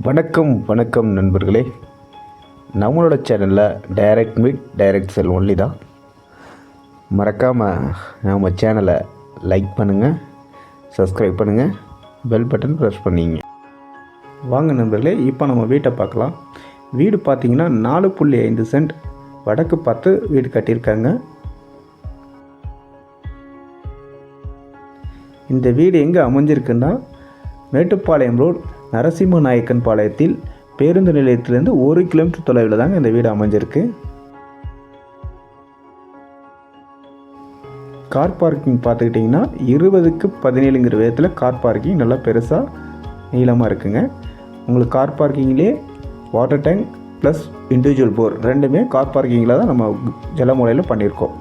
வணக்கம் நண்பர்களே. நம்மளோட சேனலில் டைரக்ட் மீட் டைரக்ட் செல் ஒன்லி தான். மறக்காமல் நம்ம சேனலை லைக் பண்ணுங்கள், சப்ஸ்கிரைப் பண்ணுங்கள், பெல் பட்டன் ப்ரெஸ் பண்ணிங்க. வாங்க நண்பர்களே, இப்போ நம்ம வீட்டை பார்க்கலாம். வீடு பார்த்திங்கன்னா 4.5 சென்ட் வடக்கு பார்த்து வீடு கட்டியிருக்காங்க. இந்த வீடு எங்கே அமைஞ்சிருக்குன்னா மேட்டுப்பாளையம் ரோட் நரசிம்ம நாயக்கன் பாளையத்தில் பேருந்து நிலையத்திலேருந்து 1 கிலோமீட்டர் தொலைவில் தாங்க இந்த வீடு அமைஞ்சிருக்கு. கார் பார்க்கிங் பார்த்துக்கிட்டிங்கன்னா 20க்கு 17ங்கிற விதத்தில் கார் பார்க்கிங் நல்லா பெருசாக நீளமாக இருக்குங்க. உங்களுக்கு கார் பார்க்கிங்லேயே water tank plus individual bore ரெண்டுமே கார் பார்க்கிங்கில் தான் நம்ம ஜலமுறையில் பண்ணியிருக்கோம்.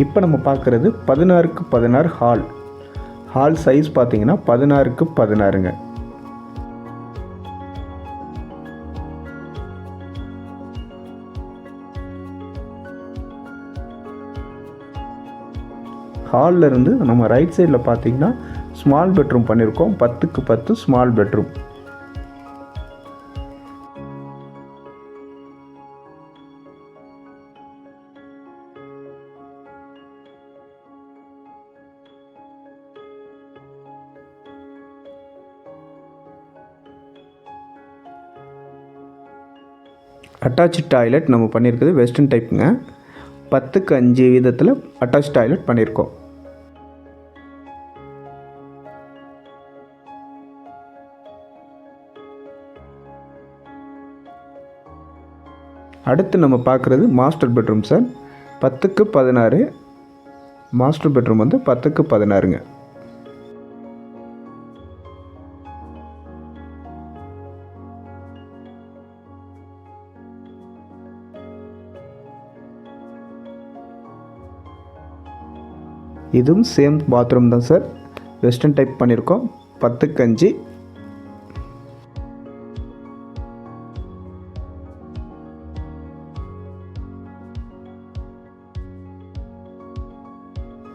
இப்போ நம்ம பார்க்குறது 16க்கு 16 ஹால் சைஸ் பார்த்திங்கன்னா 16க்கு 16ங்க. ஹாலில் இருந்து நம்ம ரைட் சைடில் பார்த்திங்கன்னா ஸ்மால் பெட்ரூம் பண்ணியிருக்கோம். 10க்கு 10 ஸ்மால் பெட்ரூம். அட்டாச்சு டாய்லெட் நம்ம பண்ணியிருக்கிறது வெஸ்டர்ன் டைப்புங்க. 10க்கு 5 விதத்தில் அட்டாச் டாய்லெட் பண்ணியிருக்கோம். அடுத்து நம்ம பார்க்குறது மாஸ்டர் பெட்ரூம் சார். 10க்கு 16 மாஸ்டர் பெட்ரூம் வந்து 10க்கு 16ங்க. இதுவும் சேம் பாத்ரூம் தான் சார். வெஸ்டர்ன் டைப் பண்ணியிருக்கோம். 10க்கு 5.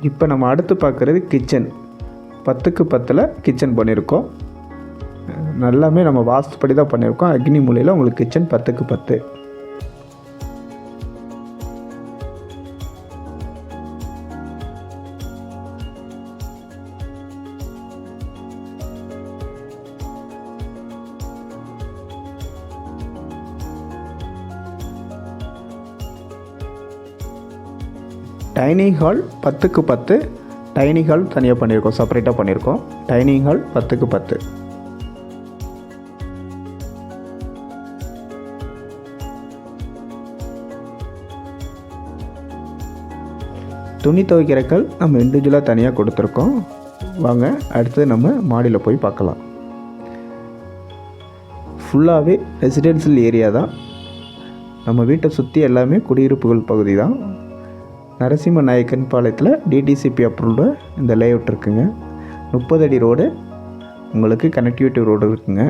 இப்போ நம்ம அடுத்து பார்க்குறது கிச்சன். 10க்கு 10ல் கிச்சன் பண்ணியிருக்கோம். நல்லாமே நம்ம வாஸ்துப்படி தான் பண்ணியிருக்கோம். அக்னி மூலையில் உங்களுக்கு கிச்சன் 10க்கு 10. டைனிங் ஹால் 10க்கு 10. டைனிங் ஹால் தனியாக பண்ணியிருக்கோம், செப்பரேட்டாக பண்ணியிருக்கோம். டைனிங் ஹால் 10க்கு 10. துணி துவைக்கிறக்கள் நம்ம இண்டிவிஜுவலாக தனியாக கொடுத்துருக்கோம். வாங்க அடுத்து நம்ம மாடியில் போய் பார்க்கலாம். ஃபுல்லாகவே ரெசிடென்ஷியல் ஏரியா தான். நம்ம வீட்டை சுற்றி எல்லாமே குடியிருப்புகள் பகுதி தான். நரசிம்ம நாயக்கன் பாளையத்தில் டிடிசிபி அப்ரூவ்டு இந்த லேஅவுட் இருக்குங்க. 30 அடி ரோடு, உங்களுக்கு கனெக்டிவிட்டி ரோடு இருக்குங்க.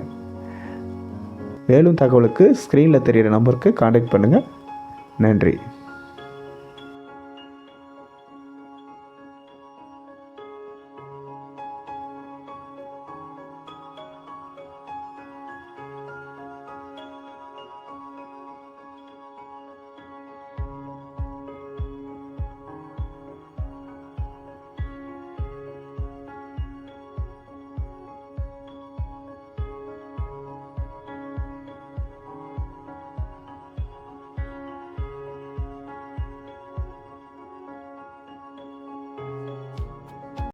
மேலும் தகவலுக்கு ஸ்க்ரீனில் தெரிகிற நம்பருக்கு கான்டாக்ட் பண்ணுங்கள். நன்றி.